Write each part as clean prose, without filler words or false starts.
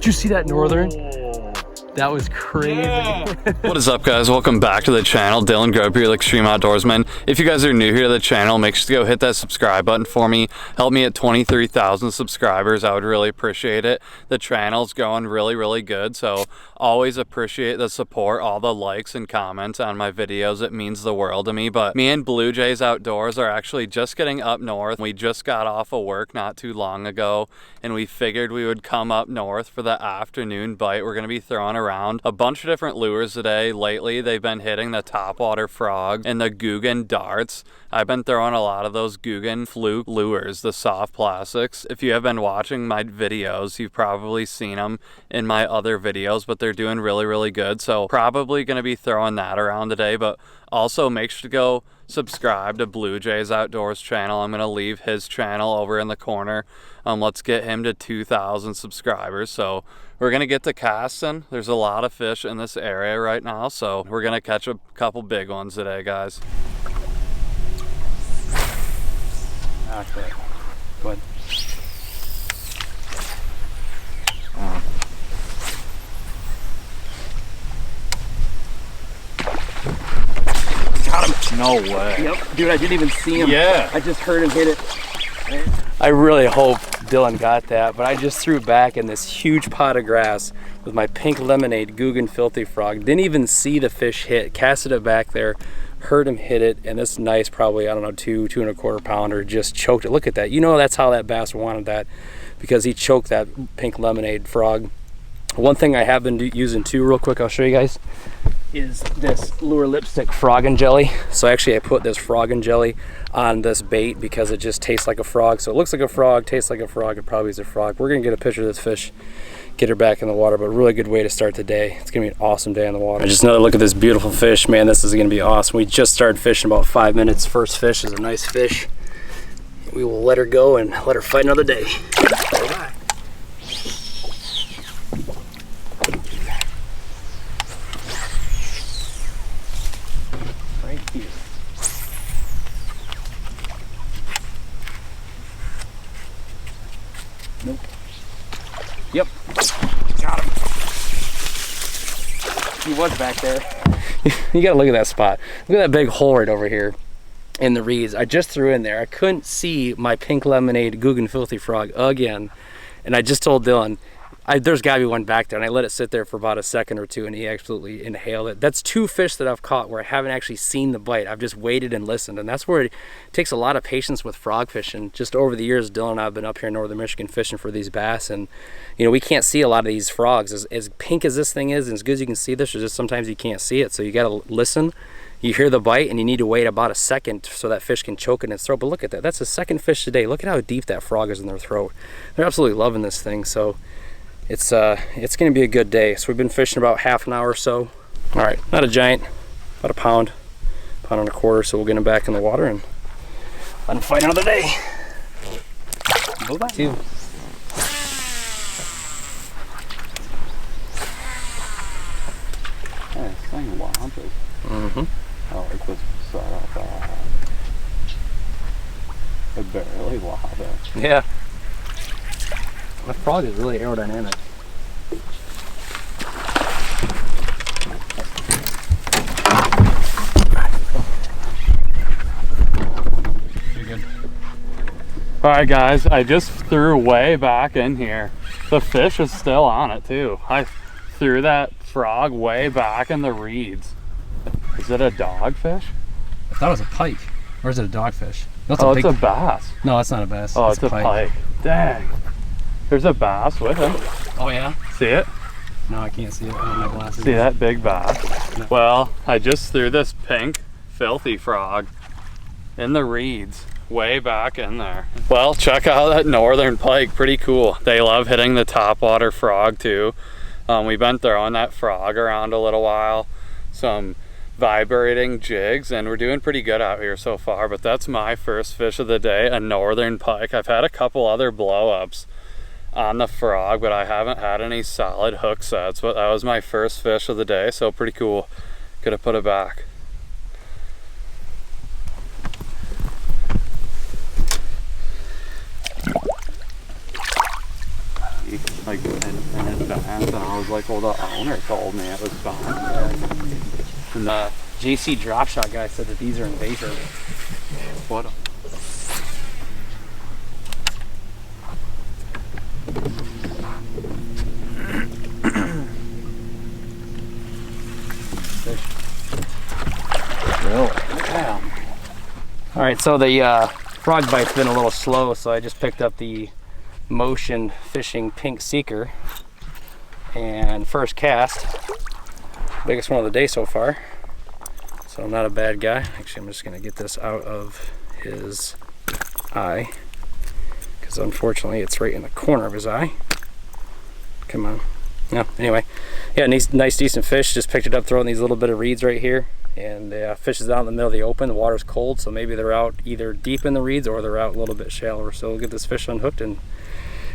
you see that northern? That was crazy. Yeah. What is up, guys? Welcome back to the channel. Dylan Grope here, Extreme.Outdoorsmen. If you guys are new here to the channel, make sure to go hit that subscribe button for me. Help me at 23,000 subscribers. I would really appreciate it. The channel's going really good, so always appreciate the support, all the likes and comments on my videos. It means the world to me. But me and Blue Jays Outdoors are actually just getting up north. We just got off of work not too long ago, and we figured we would come up north for the afternoon bite. We're going to be throwing around a bunch of different lures today. Lately they've been hitting the topwater frog and the Guggen darts. I've been throwing a lot of those Guggen fluke lures, the soft plastics. If you have been watching my videos, you've probably seen them in my other videos, but they're doing really good, so probably going to be throwing that around today. But also make sure to go subscribe to Blue Jays Outdoors channel. I'm going to leave his channel over in the corner. Let's get him to 2,000 subscribers. So we're going to get to casting. There's a lot of fish in this area right now, so we're going to catch a couple big ones today, guys. Okay. Go ahead. Got him. No way. Yep. Dude, I didn't even see him. Yeah. I just heard him hit it. I really hope Dylan got that, but I just threw back in this huge pot of grass with my pink lemonade Guggen filthy frog. Didn't even see the fish hit. Casted it back there, heard him hit it, and this nice, probably, I don't know, 2.25 pounder just choked it. Look at that. You know that's how that bass wanted that, because he choked that pink lemonade frog. One thing I have been using too, real quick, I'll show you guys, is this lure lipstick frog and jelly. So actually I put this frog and jelly on this bait because it just tastes like a frog. So it looks like a frog, tastes like a frog, it probably is a frog. We're gonna get a picture of this fish, get her back in the water, but really good way to start the day. It's gonna be an awesome day in the water. Just another look at this beautiful fish, man. This is gonna be awesome. We just started fishing about 5 minutes. First fish is a nice fish. We will let her go and let her fight another day. Bye-bye. Right here. Nope. Yep. Got him. He was back there. You gotta look at that spot. Look at that big hole right over here in the reeds. I just threw in there. I couldn't see my pink lemonade Guggen filthy frog again. And I just told Dylan, there's gotta be one back there, and I let it sit there for about a second or two, and he absolutely inhaled it. That's 2 fish that I've caught where I haven't actually seen the bite. I've just waited and listened, and that's where it takes a lot of patience with frog fishing. Just over the years, Dylan and I have been up here in northern Michigan fishing for these bass, and you know, we can't see a lot of these frogs. As pink as this thing is, and as good as you can see this, there's just sometimes you can't see it, so you gotta listen. You hear the bite, and you need to wait about a second so that fish can choke in its throat. But look at that, that's the second fish today. Look at how deep that frog is in their throat. They're absolutely loving this thing, so it's gonna be a good day. So we've been fishing about half an hour or so. All right, not a giant, about a pound and a quarter. So we'll get him back in the water and let him fight another day. Bye-bye. Two. Yeah, this thing wanted. I like this setup. It barely wobbled. Yeah. The frog is really aerodynamic. You're good. Alright guys, I just threw way back in here. The fish is still on it too. I threw that frog way back in the reeds. Is it a dogfish? I thought it was a pike. Or is it a dogfish? It's a bass. No, it's not a bass. Oh, it's a pike. Dang. There's a bass with him. Oh yeah? See it? No, I can't see it. I don't have my glasses. See that big bass? No. Well, I just threw this pink filthy frog in the reeds way back in there. Well, check out that northern pike. Pretty cool. They love hitting the topwater frog too. We've been throwing that frog around a little while. Some vibrating jigs, and we're doing pretty good out here so far. But that's my first fish of the day, a northern pike. I've had a couple other blow-ups on the frog, but I haven't had any solid hook sets. But that was my first fish of the day, so pretty cool. Gonna put it back. like in advance, and I was like, well, the owner told me it was fine. And the JC drop shot guy said that these are invasive. What? Damn. All right, so the frog bite's been a little slow, so I just picked up the Motion Fishing Pink Seeker, and first cast, biggest one of the day so far, so not a bad guy. Actually, I'm just gonna get this out of his eye, because unfortunately it's right in the corner of his eye. Come on. No, anyway, yeah, nice decent fish. Just picked it up throwing these little bit of reeds right here, and fish is out in the middle of the open. The water's cold, so maybe they're out either deep in the reeds or they're out a little bit shallower. So we'll get this fish unhooked and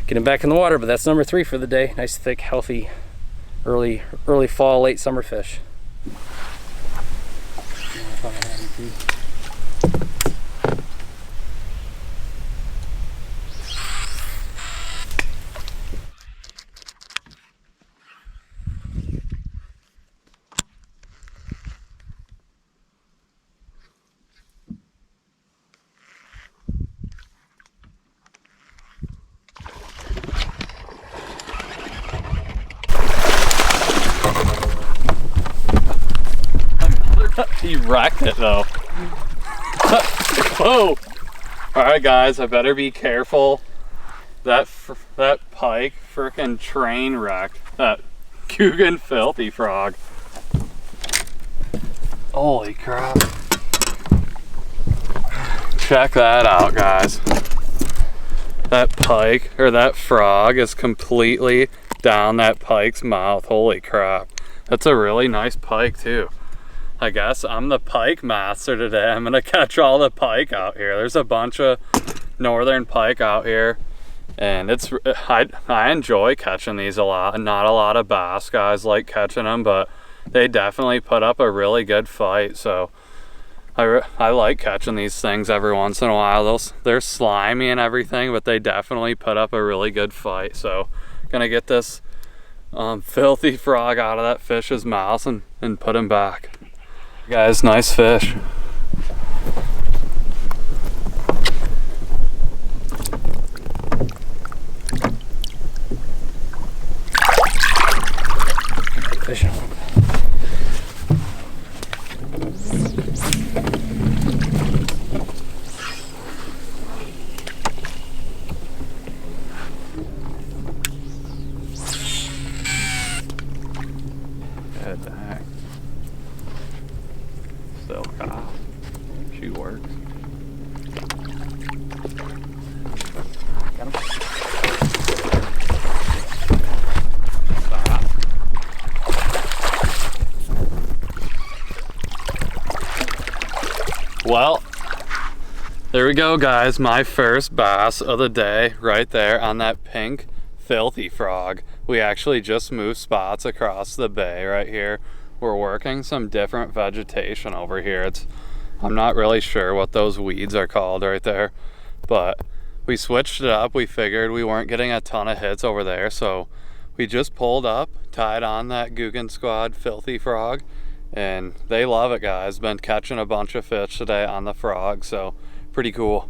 get him back in the water. But that's number 3 for the day. Nice thick, healthy, early fall, late summer fish. He wrecked it though. Whoa! All right, guys, I better be careful. That pike frickin' train wrecked that Guggen filthy frog. Holy crap! Check that out, guys. That pike or that frog is completely down that pike's mouth. Holy crap! That's a really nice pike too. I guess I'm the pike master today. I'm gonna catch all the pike out here. There's a bunch of northern pike out here, and I enjoy catching these a lot. Not a lot of bass guys like catching them, but they definitely put up a really good fight. So I like catching these things every once in a while. They're slimy and everything, but they definitely put up a really good fight. So gonna get this filthy frog out of that fish's mouth and put him back. Guys, nice fish. Fish. Still caught. She works. Got him. Well, there we go, guys. My first bass of the day right there on that pink filthy frog. We actually just moved spots across the bay right here. We're working some different vegetation over here. I'm not really sure what those weeds are called right there, but we switched it up. We figured we weren't getting a ton of hits over there, so we just pulled up, tied on that Guggen Squad filthy frog, and they love it, guys. Been catching a bunch of fish today on the frog, so pretty cool.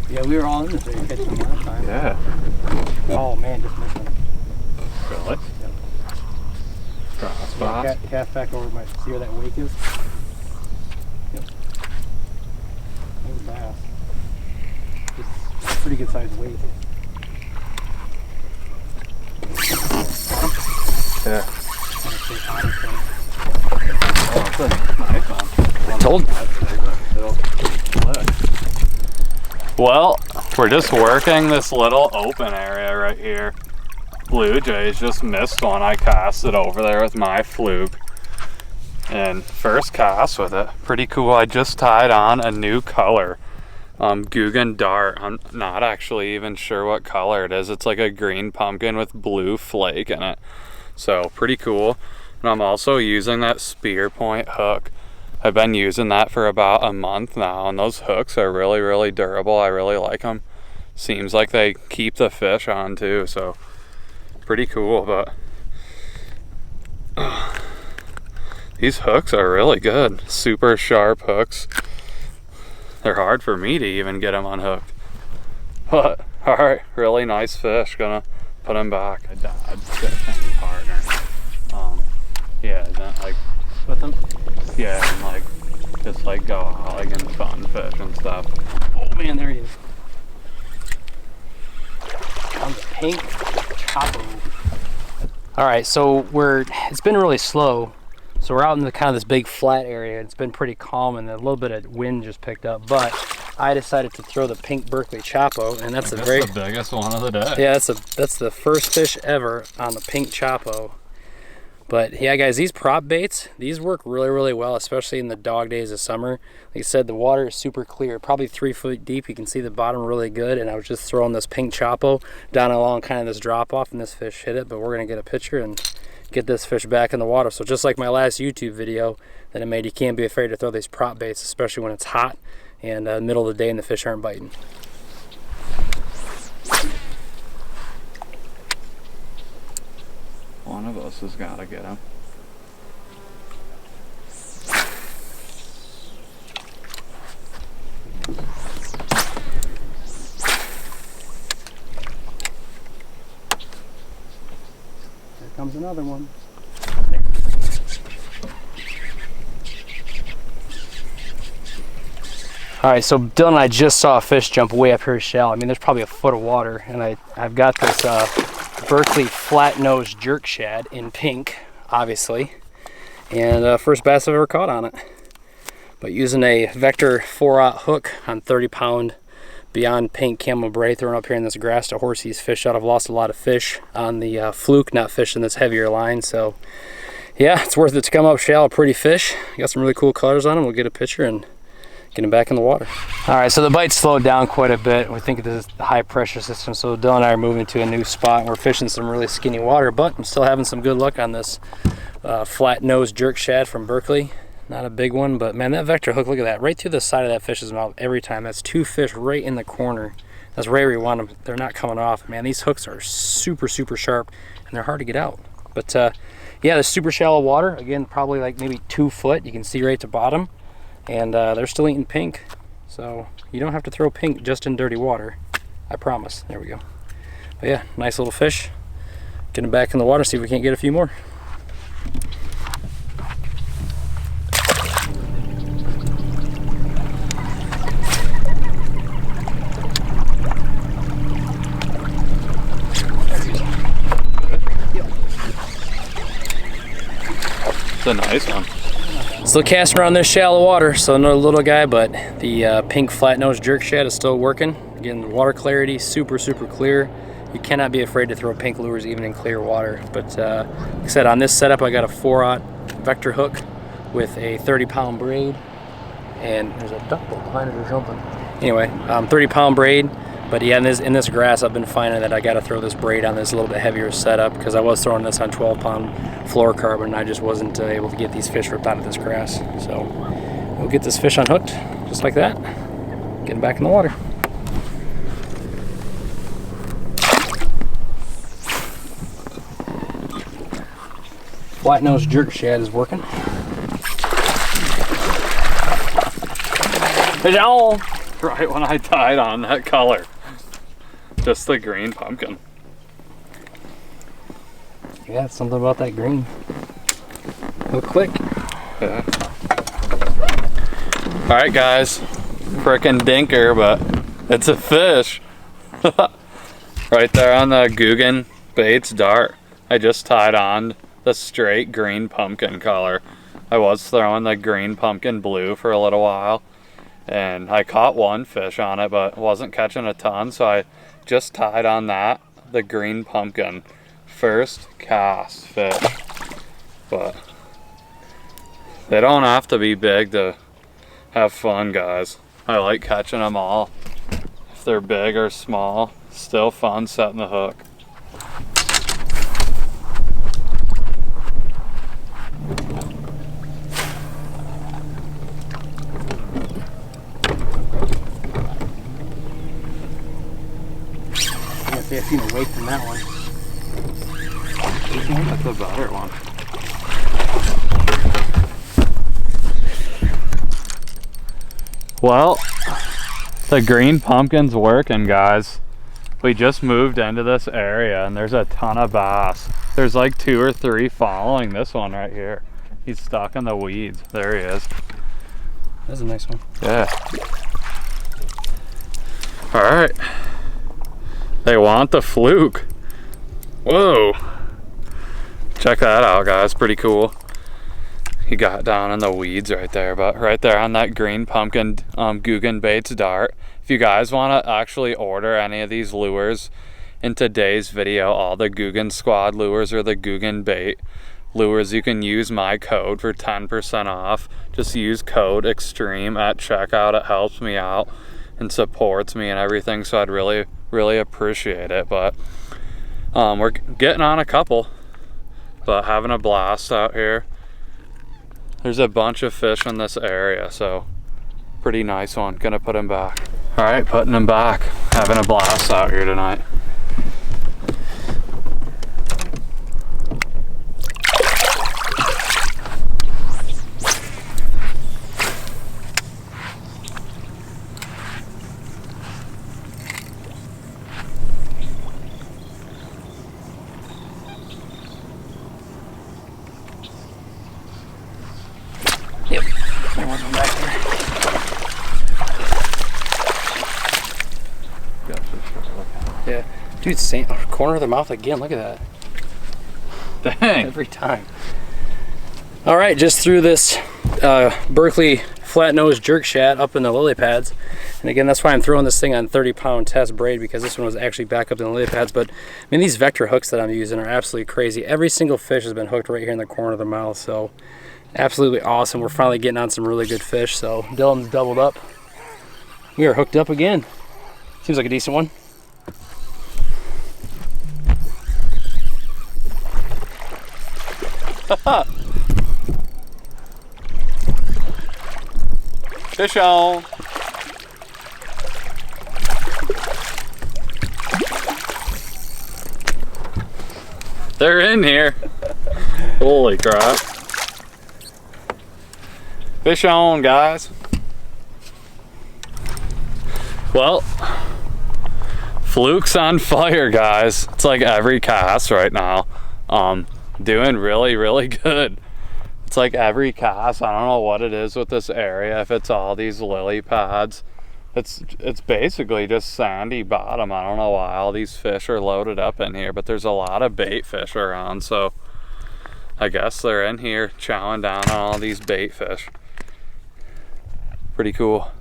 Yeah, we were all in this area catching them last time. Yeah. Oh man, just missed one. Really? Yep. Crossbox. Yeah, cast back over my, see where that wake is? Yep. There's a bass. It's a pretty good sized wake. Yeah. Oh, it's a nice one. I told you. Well, We're just working this little open area right here. Blue jays just missed one. I cast it over there with my fluke. And first cast with it. Pretty cool. I just tied on a new color. Guggen Dart. I'm not actually even sure what color it is. It's like a green pumpkin with blue flake in it. So pretty cool. And I'm also using that spear point hook. I've been using that for about a month now, and those hooks are really, really durable. I really like them. Seems like they keep the fish on too, so pretty cool. But these hooks are really good. Super sharp hooks. They're hard for me to even get them unhooked. But all right, really nice fish. Gonna put him back. I died. Fishing partner. Yeah, then like with him. Yeah, and like just like go out like and fun fish and stuff. Oh man, there he is. On the pink chopper. All right, so it's been really slow. So we're out in the kind of this big flat area. It's been pretty calm and a little bit of wind just picked up, but I decided to throw the pink Berkeley Chopo, and that's the biggest one of the day. Yeah, that's the first fish ever on the pink Chopo. But yeah, guys, these prop baits, these work really, really well, especially in the dog days of summer. Like I said, the water is super clear, probably 3 foot deep. You can see the bottom really good, and I was just throwing this pink Chopo down along kind of this drop off, and this fish hit it. But we're gonna get a picture and get this fish back in the water. So just like my last YouTube video that I made, you can't be afraid to throw these prop baits, especially when it's hot and middle of the day and the fish aren't biting. One of us has got to get him. Here comes another one. All right, so Dylan and I just saw a fish jump way up here shallow. I mean, there's probably a foot of water, and I've got this Berkeley flat-nosed jerk shad in pink, obviously, and first bass I've ever caught on it. But using a Vector 4/0 hook on 30-pound Beyond Pink Camel Braid, thrown up here in this grass to horse these fish out. I've lost a lot of fish on the fluke, not fishing this heavier line, so yeah, it's worth it to come up shallow. Pretty fish. Got some really cool colors on them. We'll get a picture and get him back in the water. All right, so the bite slowed down quite a bit. We think this is the high pressure system, so Dylan and I are moving to a new spot, and we're fishing some really skinny water, but I'm still having some good luck on this flat-nosed jerk shad from Berkeley. Not a big one, but man, that Vector hook, look at that, right through the side of that fish's mouth every time. That's 2 fish right in the corner. That's right where you want them. They're not coming off. Man, these hooks are super, super sharp, and they're hard to get out. But yeah, the super shallow water, again, probably like maybe 2 foot. You can see right to bottom. And they're still eating pink, so you don't have to throw pink just in dirty water, I promise. There we go. But yeah, nice little fish. Get them back in the water, see if we can't get a few more. It's a nice one. Still casting around this shallow water, so another little guy, but the pink flat-nosed jerk shad is still working. Again, water clarity, super, super clear. You cannot be afraid to throw pink lures even in clear water. But like I said, on this setup, I got a 4/0 Vector hook with a 30-pound braid. And there's a duck behind it or something. Anyway, 30-pound braid. But yeah, in this grass, I've been finding that I got to throw this braid on this a little bit heavier setup, because I was throwing this on 12-pound fluorocarbon, and I just wasn't able to get these fish ripped out of this grass. So we'll get this fish unhooked, just like that. Get him back in the water. Flat-nosed jerk shad is working. Fish on! Right when I tied on that color. Just the green pumpkin. Yeah, it's something about that green. Hook quick. Yeah. Alright guys, frickin' dinker, but it's a fish. Right there on the Guggen Baits dart. I just tied on the straight green pumpkin color. I was throwing the green pumpkin blue for a little while, and I caught one fish on it, but wasn't catching a ton, so I just tied on that, the green pumpkin. First cast fish. But they don't have to be big to have fun, guys. I like catching them all. If they're big or small, still fun setting the hook. I've seen a weight from that one. That's a better one. Well, the green pumpkin's working, guys. We just moved into this area and there's a ton of bass. There's like 2 or 3 following this one right here. He's stuck in the weeds. There he is. That's a nice one. Yeah. All right. They want the fluke. Whoa. Check that out, guys. Pretty cool. He got down in the weeds right there, but right there on that green pumpkin Guggen Baits dart. If you guys want to actually order any of these lures in today's video, all the Guggen Squad lures or the Guggen Bait lures, you can use my code for 10% off. Just use code Extreme at checkout. It helps me out and supports me and everything, so I'd really appreciate it. But we're getting on a couple, but having a blast out here. There's a bunch of fish in this area, so pretty nice one. Gonna put him back. All right, putting him back. Having a blast out here tonight. Yep, there was one back there. Yeah, dude, same corner of the mouth again. Look at that. Dang. Every time. All right, just threw this Berkley flat nose jerk shad up in the lily pads, and again, that's why I'm throwing this thing on 30-pound test braid, because this one was actually back up in the lily pads. But I mean, these vector hooks that I'm using are absolutely crazy. Every single fish has been hooked right here in the corner of the mouth, so absolutely awesome. We're finally getting on some really good fish. So Dylan's doubled up. We are hooked up again. Seems like a decent one. Fish on. They're in here. Holy crap. Fish on, guys. Well, fluke's on fire, guys. It's like every cast right now. Doing really good. It's like every cast. I don't know what it is with this area, if it's all these lily pads. It's basically just sandy bottom. I don't know why all these fish are loaded up in here, but there's a lot of bait fish around, so I guess they're in here chowing down on all these bait fish. Pretty cool.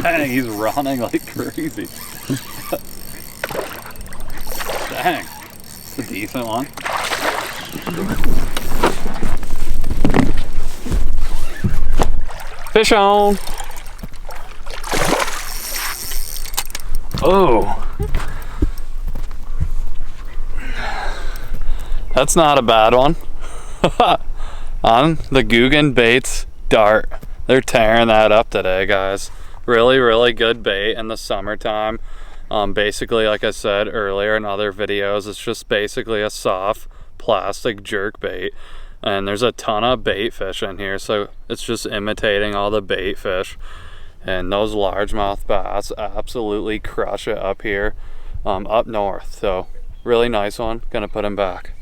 Dang, he's running like crazy. Dang, it's a decent one. Fish on. Oh, that's not a bad one. On the Guggen Baits dart. They're tearing that up today, guys. Really good bait in the summertime. Basically, like I said earlier in other videos, it's just basically a soft plastic jerk bait, and there's a ton of bait fish in here, so it's just imitating all the bait fish. And those largemouth bass absolutely crush it up here, up north. So really nice one. Gonna put him back.